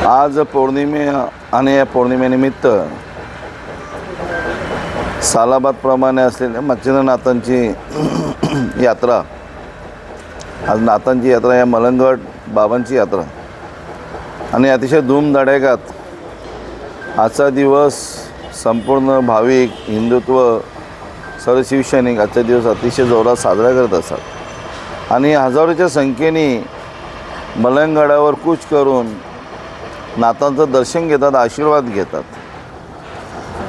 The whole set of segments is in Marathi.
आज पौर्णिमे आणि या पौर्णिमेनिमित्त सालाबादप्रमाणे असलेल्या मच्छिंद्रनाथांची यात्रा, आज नाथांची यात्रा, या मलंगगड बाबांची यात्रा आणि अतिशय धूमधडाक्यात आजचा दिवस संपूर्ण भाविक, हिंदुत्व, सर्व शिवसैनिक आजचा दिवस अतिशय जोरात साजरा करत असतात आणि हजारोच्या संख्येने मलंगगडावर कूच करून नाथांचं दर्शन घेतात, आशीर्वाद घेतात.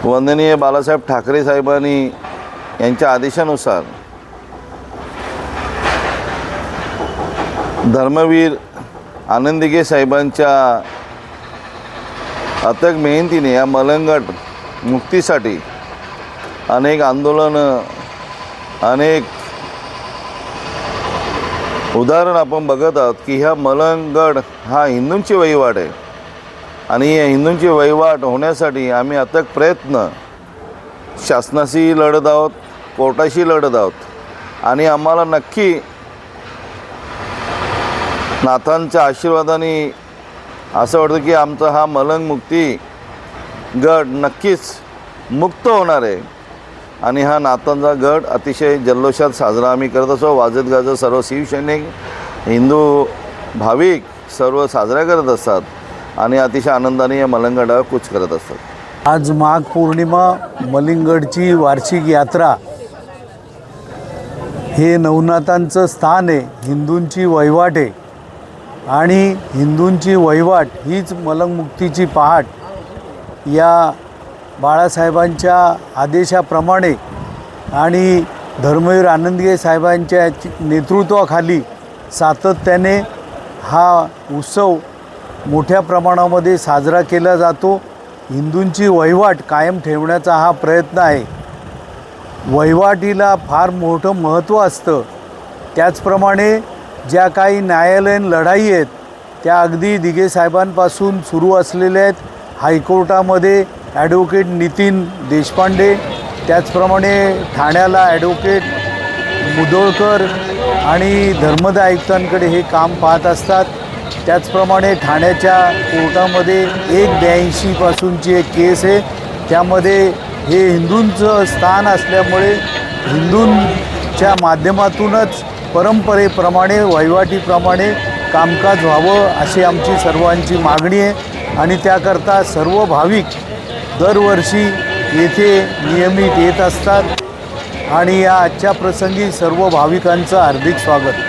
वंदनीय बाळासाहेब ठाकरे साहेबांनी यांच्या आदेशानुसार धर्मवीर आनंदीगे साहेबांच्या अथक मेहनतीने या मलंगगड मुक्तीसाठी अनेक आंदोलनं, अनेक उदाहरण आपण बघत आहोत की ह्या मलंगगड हा हिंदूंची वहिवाट आहे आणि या हिंदूंची वहिवाट होण्यासाठी आम्ही अथक प्रयत्न शासनाशी लढत आहोत, कोर्टाशी लढत आहोत आणि आम्हाला नक्की नाथांच्या आशीर्वादाने असं वाटतं की आमचा हा मलंगमुक्ती गड नक्कीच मुक्त होणार आहे आणि हा नाथांचा गड अतिशय जल्लोषात साजरा आम्ही करत असो. वाजत गाजत सर्व शिवसैनिक, हिंदू भाविक सर्व साजरा करत असतात आणि अतिशय आनंदाने या मलंगगडावर कूच करत असतात. आज माघ पौर्णिमा, मलंगगडची वार्षिक यात्रा. हे नवनाथांचं स्थान आहे, हिंदूंची वहिवाट आहे आणि हिंदूंची वहिवाट हीच मलंगमुक्तीची पहाट. या बाळासाहेबांच्या आदेशाप्रमाणे आणि धर्मवीर आनंदीगे साहेबांच्या नेतृत्वाखाली सातत्याने हा उत्सव मोठ्या प्रमाणामध्ये साजरा केला जातो. हिंदूंची वहिवाट कायम ठेवण्याचा हा प्रयत्न आहे. वहिवाटीला फार मोठं महत्त्व असतं. त्याचप्रमाणे ज्या काही न्यायालयीन लढाई आहेत त्या अगदी दिघे साहेबांपासून सुरू असलेल्या आहेत. हायकोर्टामध्ये ॲडव्होकेट नितीन देशपांडे, त्याचप्रमाणे ठाण्याला ॲडव्होकेट मुधोळकर आणि धर्मदाय आयुक्तांकडे हे काम पाहत असतात. त्याचप्रमाणे ठाण्याच्या कोर्टामध्ये 182 पासूनची एक केस आहे. त्यामध्ये हे हिंदूंचं स्थान असल्यामुळे हिंदूंच्या माध्यमातूनच परंपरेप्रमाणे, वहिवाटीप्रमाणे कामकाज व्हावं अशी आमची सर्वांची मागणी आहे आणि त्याकरता सर्व भाविक दरवर्षी येथे नियमित येत असतात आणि या आजच्या प्रसंगी सर्व भाविकांचं हार्दिक स्वागत.